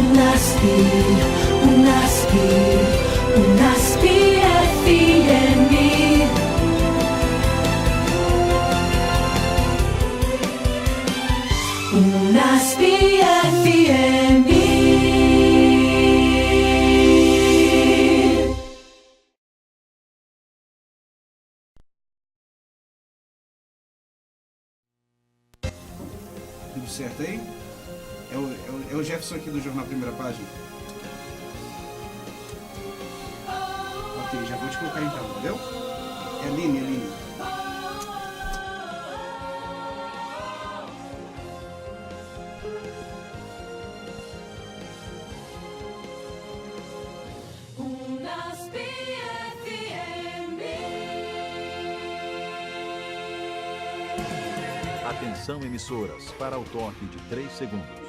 Unasp FM. Unasp FM. Tudo certo aí? É o Jefferson aqui do Jornal Primeira Página. Ok, já vou te colocar então, valeu? É a Aline. Atenção, emissoras, para o toque de 3 segundos.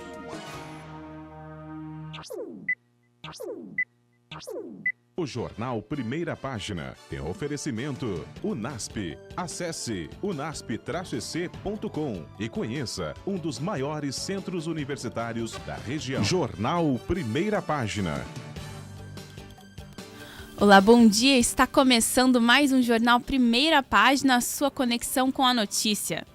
O Jornal Primeira Página tem oferecimento Unasp. Acesse unasp-ec.com e conheça um dos maiores centros universitários da região. Jornal Primeira Página. Olá, bom dia. Está começando mais um Jornal Primeira Página, a sua conexão com a notícia.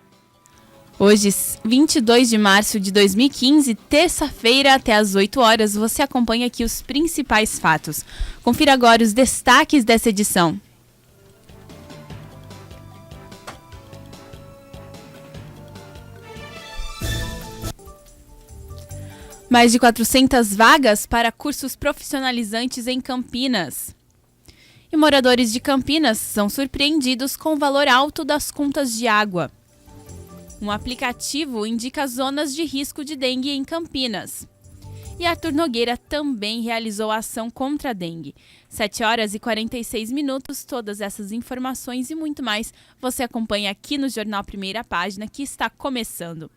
Hoje, 22 de março de 2015, terça-feira, até às 8 horas, você acompanha aqui os principais fatos. Confira agora os destaques dessa edição. Mais de 400 vagas para cursos profissionalizantes em Campinas. E moradores de Campinas são surpreendidos com o valor alto das contas de água. Um aplicativo indica zonas de risco de dengue em Campinas. E Arthur Nogueira também realizou a ação contra a dengue. 7 horas e 46 minutos, todas essas informações e muito mais você acompanha aqui no Jornal Primeira Página, que está começando.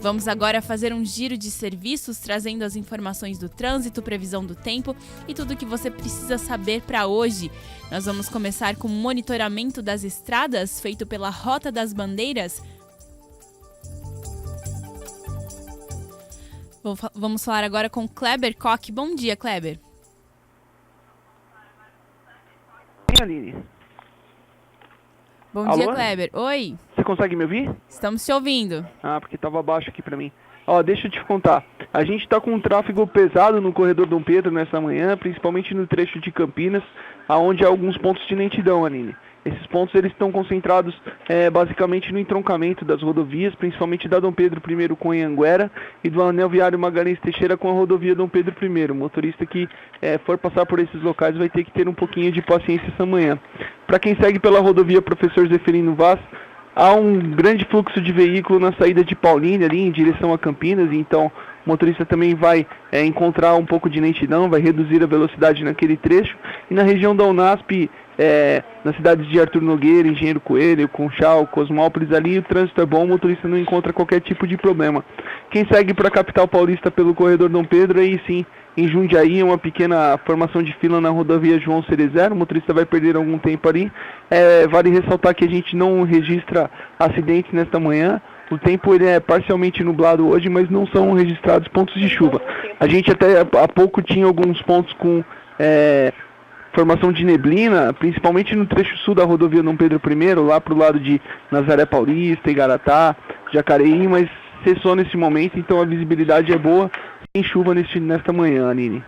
Vamos agora fazer um giro de serviços, trazendo as informações do trânsito, previsão do tempo e tudo o que você precisa saber para hoje. Nós vamos começar com o monitoramento das estradas, feito pela Rota das Bandeiras. Vamos falar agora com Kleber Koch. Bom dia, Kleber. Aline. Bom Alô? dia, Kleber. Oi. Você consegue me ouvir? Estamos te ouvindo. Porque estava baixo aqui pra mim. Deixa eu te contar. A gente está com um tráfego pesado no corredor Dom Pedro nessa manhã, principalmente no trecho de Campinas, aonde há alguns pontos de lentidão, Aline. Esses pontos eles estão concentrados basicamente no entroncamento das rodovias, principalmente da Dom Pedro I com Anhanguera e do anel viário Magalhães Teixeira com a rodovia Dom Pedro I. O motorista que for passar por esses locais vai ter que ter um pouquinho de paciência essa manhã. Para quem segue pela rodovia Professor Zeferino Vaz, há um grande fluxo de veículo na saída de Paulínia ali em direção a Campinas, então o motorista também vai encontrar um pouco de lentidão, vai reduzir a velocidade naquele trecho. E na região da Unasp, nas cidades de Arthur Nogueira, Engenheiro Coelho, Conchal, Cosmópolis, ali o trânsito é bom, o motorista não encontra qualquer tipo de problema. Quem segue para a capital paulista pelo corredor Dom Pedro, aí sim, em Jundiaí, uma pequena formação de fila na rodovia João Cerezer, o motorista vai perder algum tempo ali. Vale ressaltar que a gente não registra acidentes nesta manhã. O tempo ele é parcialmente nublado hoje, mas não são registrados pontos de chuva. A gente até há pouco tinha alguns pontos com formação de neblina, principalmente no trecho sul da rodovia Dom Pedro I, lá para o lado de Nazaré Paulista, Igaratá, Jacareí, mas cessou nesse momento, então a visibilidade é boa, sem chuva nesta manhã, Aline.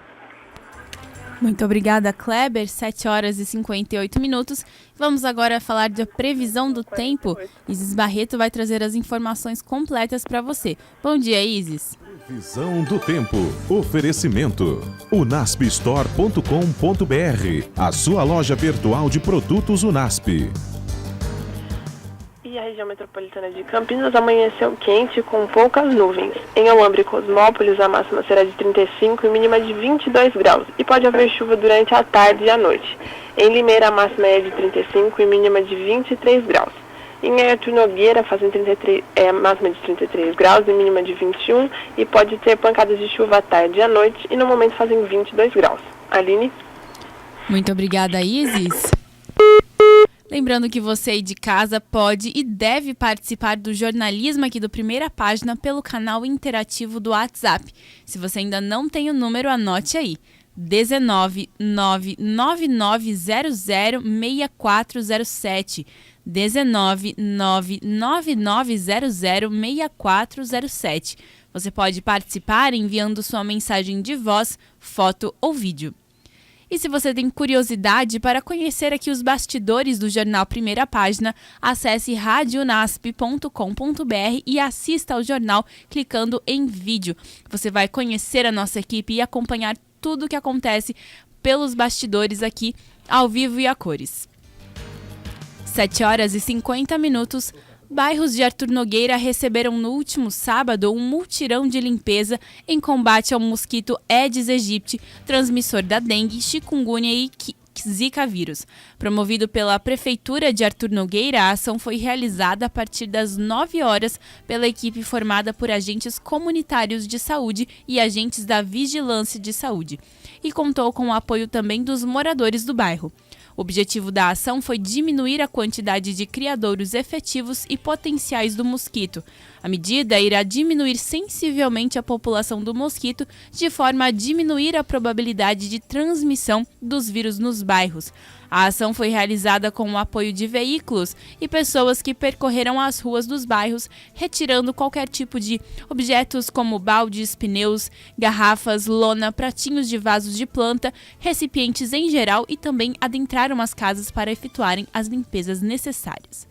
Muito obrigada, Kleber. 7 horas e 58 minutos. Vamos agora falar da previsão do tempo. Isis Barreto vai trazer as informações completas para você. Bom dia, Isis. Previsão do tempo. Oferecimento. unaspstore.com.br, a sua loja virtual de produtos Unasp. E a região metropolitana de Campinas amanheceu quente com poucas nuvens. Em Olambra e Cosmópolis, a máxima será de 35 e mínima de 22 graus. E pode haver chuva durante a tarde e a noite. Em Limeira, a máxima é de 35 e mínima de 23 graus. Em Arthur Nogueira, fazem máxima de 33 graus e mínima de 21. E pode ter pancadas de chuva à tarde e à noite. E no momento fazem 22 graus. Aline? Muito obrigada, Isis. Lembrando que você aí de casa pode e deve participar do jornalismo aqui do Primeira Página pelo canal interativo do WhatsApp. Se você ainda não tem o número, anote aí. 19 999006407. 19 999006407. Você pode participar enviando sua mensagem de voz, foto ou vídeo. E se você tem curiosidade para conhecer aqui os bastidores do jornal Primeira Página, acesse radionasp.com.br e assista ao jornal clicando em vídeo. Você vai conhecer a nossa equipe e acompanhar tudo o que acontece pelos bastidores aqui, ao vivo e a cores. 7h50. Bairros de Arthur Nogueira receberam no último sábado um mutirão de limpeza em combate ao mosquito Aedes aegypti, transmissor da dengue, chikungunya e Zika vírus. Promovido pela Prefeitura de Arthur Nogueira, a ação foi realizada a partir das 9 horas pela equipe formada por agentes comunitários de saúde e agentes da Vigilância de Saúde, e contou com o apoio também dos moradores do bairro. O objetivo da ação foi diminuir a quantidade de criadouros efetivos e potenciais do mosquito. A medida irá diminuir sensivelmente a população do mosquito, de forma a diminuir a probabilidade de transmissão dos vírus nos bairros. A ação foi realizada com o apoio de veículos e pessoas que percorreram as ruas dos bairros, retirando qualquer tipo de objetos como baldes, pneus, garrafas, lona, pratinhos de vasos de planta, recipientes em geral, e também adentraram as casas para efetuarem as limpezas necessárias.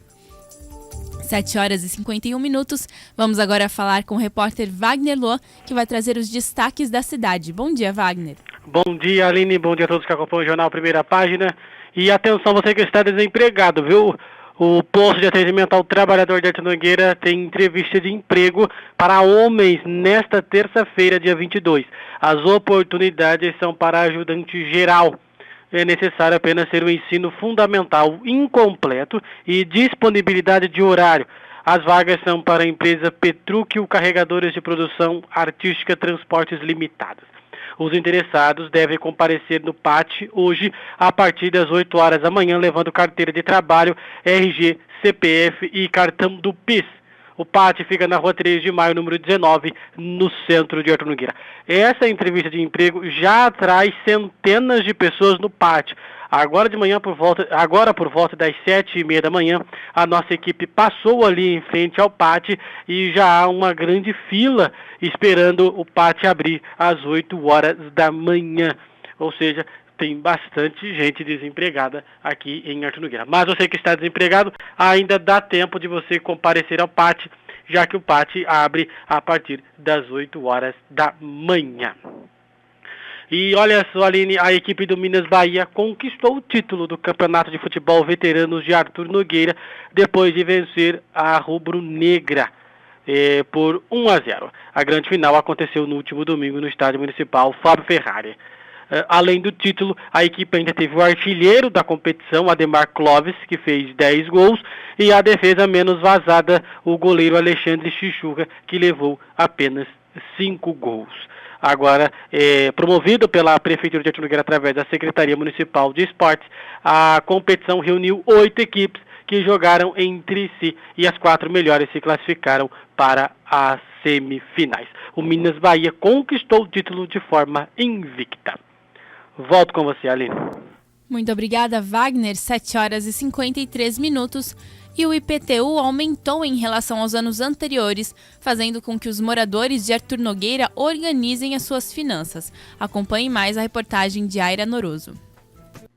7h51. Vamos agora falar com o repórter Wagner Lohan, que vai trazer os destaques da cidade. Bom dia, Wagner. Bom dia, Aline. Bom dia a todos que acompanham o jornal Primeira Página. E atenção, você que está desempregado, viu? O posto de atendimento ao trabalhador de Arthur Nogueira tem entrevista de emprego para homens nesta terça-feira, dia 22. As oportunidades são para ajudante geral. É necessário apenas ser um ensino fundamental incompleto e disponibilidade de horário. As vagas são para a empresa Petrúquio Carregadores de Produção Artística Transportes Limitados. Os interessados devem comparecer no PAT hoje a partir das 8 horas da manhã, levando carteira de trabalho, RG, CPF e cartão do PIS. O PAT fica na rua 3 de maio, número 19, no centro de Arthur Nogueira. Essa entrevista de emprego já atrai centenas de pessoas no PAT. Agora por volta das 7h30 da manhã, a nossa equipe passou ali em frente ao PAT e já há uma grande fila esperando o PAT abrir às 8 horas da manhã. Ou seja, tem bastante gente desempregada aqui em Arthur Nogueira. Mas você que está desempregado, ainda dá tempo de você comparecer ao PAT, já que o PAT abre a partir das 8 horas da manhã. E olha só, Aline, a equipe do Minas Bahia conquistou o título do Campeonato de Futebol Veteranos de Arthur Nogueira depois de vencer a rubro-negra por 1-0. A grande final aconteceu no último domingo no Estádio Municipal Fábio Ferrari. Além do título, a equipe ainda teve o artilheiro da competição, Ademar Clóvis, que fez 10 gols, e a defesa menos vazada, o goleiro Alexandre Chichuca, que levou apenas 5 gols. Agora, promovido pela Prefeitura de Arthur Nogueira através da Secretaria Municipal de Esportes, a competição reuniu 8 equipes que jogaram entre si e as 4 melhores se classificaram para as semifinais. O Minas Bahia conquistou o título de forma invicta. Volto com você, Aline. Muito obrigada, Wagner. 7h53. E o IPTU aumentou em relação aos anos anteriores, fazendo com que os moradores de Arthur Nogueira organizem as suas finanças. Acompanhe mais a reportagem de Aira Noroso.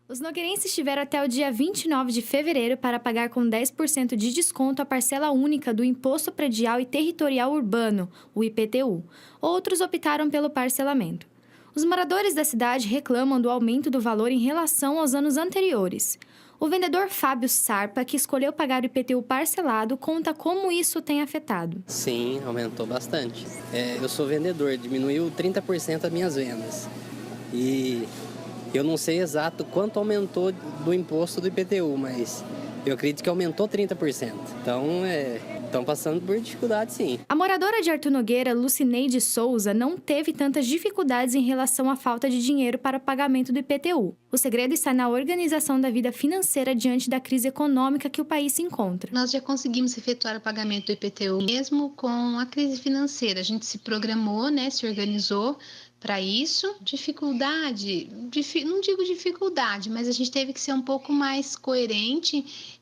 Os nogueirenses tiveram até o dia 29 de fevereiro para pagar com 10% de desconto a parcela única do Imposto Predial e Territorial Urbano, o IPTU. Outros optaram pelo parcelamento. Os moradores da cidade reclamam do aumento do valor em relação aos anos anteriores. O vendedor Fábio Sarpa, que escolheu pagar o IPTU parcelado, conta como isso tem afetado. Sim, aumentou bastante. Eu sou vendedor, diminuiu 30% as minhas vendas. E eu não sei exato quanto aumentou do imposto do IPTU, mas Eu acredito que aumentou 30%. Então, estão passando por dificuldade, sim. A moradora de Arthur Nogueira, Lucineide Souza, não teve tantas dificuldades em relação à falta de dinheiro para o pagamento do IPTU. O segredo está na organização da vida financeira diante da crise econômica que o país se encontra. Nós já conseguimos efetuar o pagamento do IPTU mesmo com a crise financeira. A gente se programou, se organizou para isso. Dificuldade, não digo dificuldade, mas a gente teve que ser um pouco mais coerente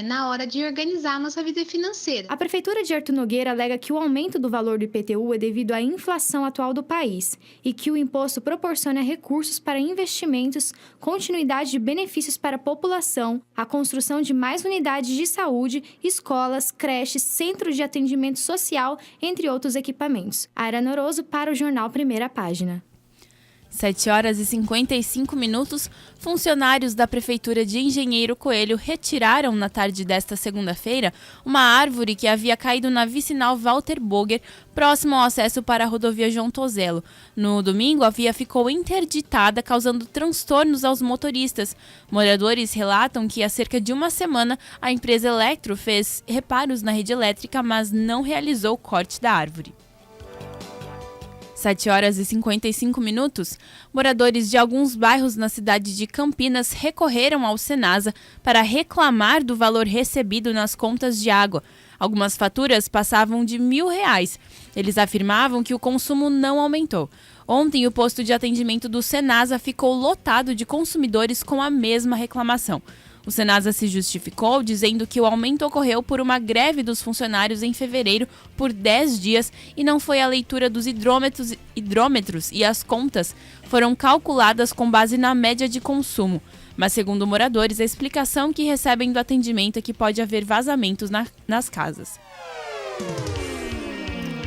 na hora de organizar a nossa vida financeira. A Prefeitura de Arthur Nogueira alega que o aumento do valor do IPTU é devido à inflação atual do país e que o imposto proporciona recursos para investimentos, continuidade de benefícios para a população, a construção de mais unidades de saúde, escolas, creches, centros de atendimento social, entre outros equipamentos. Aira Noroso para o jornal Primeira Página. 7h55, funcionários da Prefeitura de Engenheiro Coelho retiraram na tarde desta segunda-feira uma árvore que havia caído na vicinal Walter Boger, próximo ao acesso para a rodovia João Tozelo. No domingo, a via ficou interditada, causando transtornos aos motoristas. Moradores relatam que há cerca de uma semana a empresa Electro fez reparos na rede elétrica, mas não realizou o corte da árvore. 7h55, moradores de alguns bairros na cidade de Campinas recorreram ao Senasa para reclamar do valor recebido nas contas de água. Algumas faturas passavam de R$1.000. Eles afirmavam que o consumo não aumentou. Ontem, o posto de atendimento do Senasa ficou lotado de consumidores com a mesma reclamação. O Senasa se justificou dizendo que o aumento ocorreu por uma greve dos funcionários em fevereiro por 10 dias e não foi a leitura dos hidrômetros e as contas foram calculadas com base na média de consumo. Mas, segundo moradores, a explicação que recebem do atendimento é que pode haver vazamentos nas casas.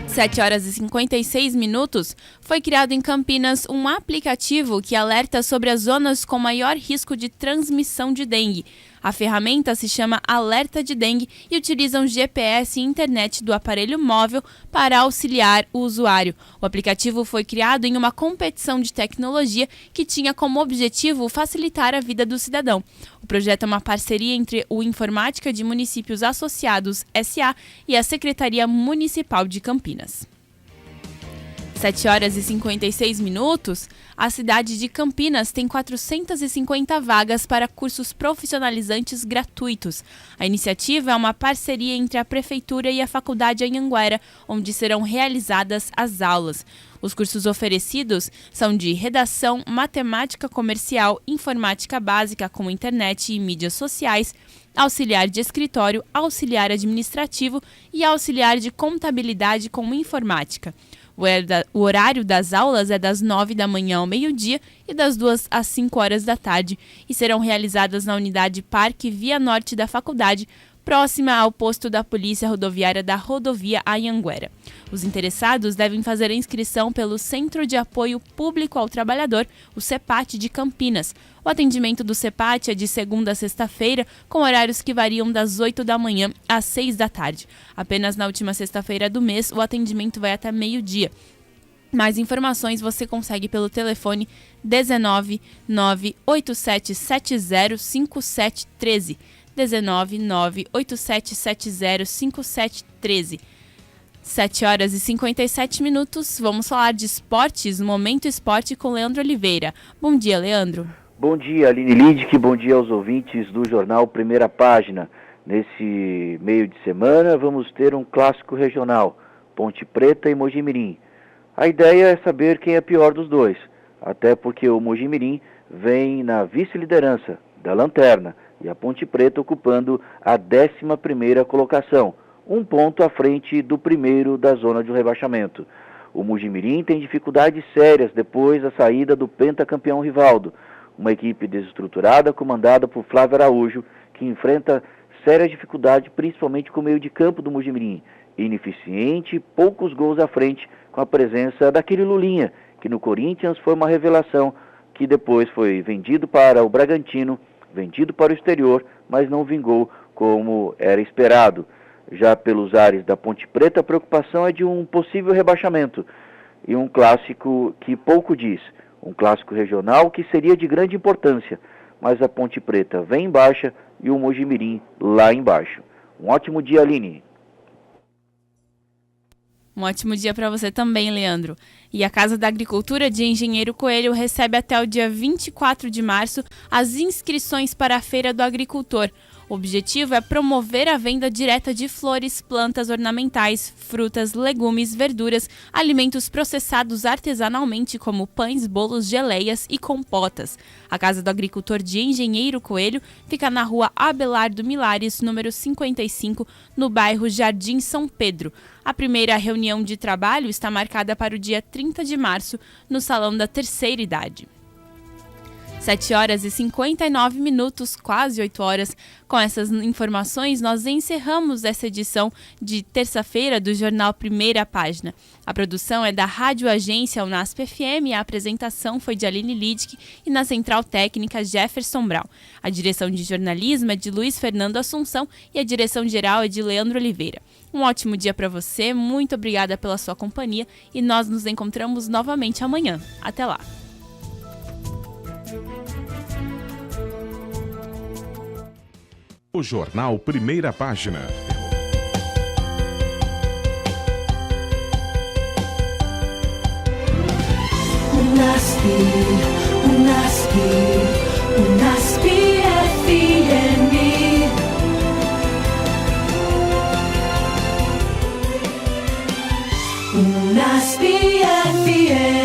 7h56, foi criado em Campinas um aplicativo que alerta sobre as zonas com maior risco de transmissão de dengue. A ferramenta se chama Alerta de Dengue e utiliza um GPS e internet do aparelho móvel para auxiliar o usuário. O aplicativo foi criado em uma competição de tecnologia que tinha como objetivo facilitar a vida do cidadão. O projeto é uma parceria entre o Informática de Municípios Associados S.A. e a Secretaria Municipal de Campinas. 7h56, a cidade de Campinas tem 450 vagas para cursos profissionalizantes gratuitos. A iniciativa é uma parceria entre a Prefeitura e a Faculdade Anhanguera, onde serão realizadas as aulas. Os cursos oferecidos são de redação, matemática comercial, informática básica com internet e mídias sociais, auxiliar de escritório, auxiliar administrativo e auxiliar de contabilidade com informática. O horário das aulas é das 9 da manhã ao meio-dia e das 2 às 5 horas da tarde e serão realizadas na unidade Parque Via Norte da Faculdade, próxima ao posto da Polícia Rodoviária da Rodovia Anhanguera. Os interessados devem fazer a inscrição pelo Centro de Apoio Público ao Trabalhador, o CEPAT de Campinas. O atendimento do CEPAT é de segunda a sexta-feira, com horários que variam das 8 da manhã às 6 da tarde. Apenas na última sexta-feira do mês, o atendimento vai até meio-dia. Mais informações você consegue pelo telefone 19 98770 5713. 19 98770 5713. 7h57, vamos falar de esportes, Momento Esporte com Leandro Oliveira. Bom dia, Leandro. Bom dia, Aline Lidic, bom dia aos ouvintes do jornal Primeira Página. Nesse meio de semana vamos ter um clássico regional, Ponte Preta e Mojimirim. A ideia é saber quem é pior dos dois, até porque o Mojimirim vem na vice-liderança da lanterna e a Ponte Preta ocupando a 11ª colocação, um ponto à frente do primeiro da zona de rebaixamento. O Mojimirim tem dificuldades sérias depois da saída do pentacampeão Rivaldo, uma equipe desestruturada comandada por Flávio Araújo, que enfrenta sérias dificuldades principalmente com o meio de campo do Mojimirim, ineficiente, poucos gols à frente, com a presença daquele Lulinha, que no Corinthians foi uma revelação, que depois foi vendido para o Bragantino, vendido para o exterior, mas não vingou como era esperado. Já pelos ares da Ponte Preta, a preocupação é de um possível rebaixamento e um clássico que pouco diz, um clássico regional que seria de grande importância, mas a Ponte Preta vem em baixa e o Mojimirim lá embaixo. Um ótimo dia, Aline. Um ótimo dia para você também, Leandro. E a Casa da Agricultura de Engenheiro Coelho recebe até o dia 24 de março as inscrições para a Feira do Agricultor. O objetivo é promover a venda direta de flores, plantas ornamentais, frutas, legumes, verduras, alimentos processados artesanalmente como pães, bolos, geleias e compotas. A Casa do Agricultor de Engenheiro Coelho fica na rua Abelardo Milares, número 55, no bairro Jardim São Pedro. A primeira reunião de trabalho está marcada para o dia 30 de março, no Salão da Terceira Idade. 7 horas e 59 minutos, quase 8 horas. Com essas informações, nós encerramos essa edição de terça-feira do Jornal Primeira Página. A produção é da Rádio Agência Unasp FM e a apresentação foi de Aline Lidick e na Central Técnica Jefferson Brown. A direção de jornalismo é de Luiz Fernando Assunção e a direção geral é de Leandro Oliveira. Um ótimo dia para você, muito obrigada pela sua companhia e nós nos encontramos novamente amanhã. Até lá! O Jornal Primeira Página. Unasp FM. Unasp FM.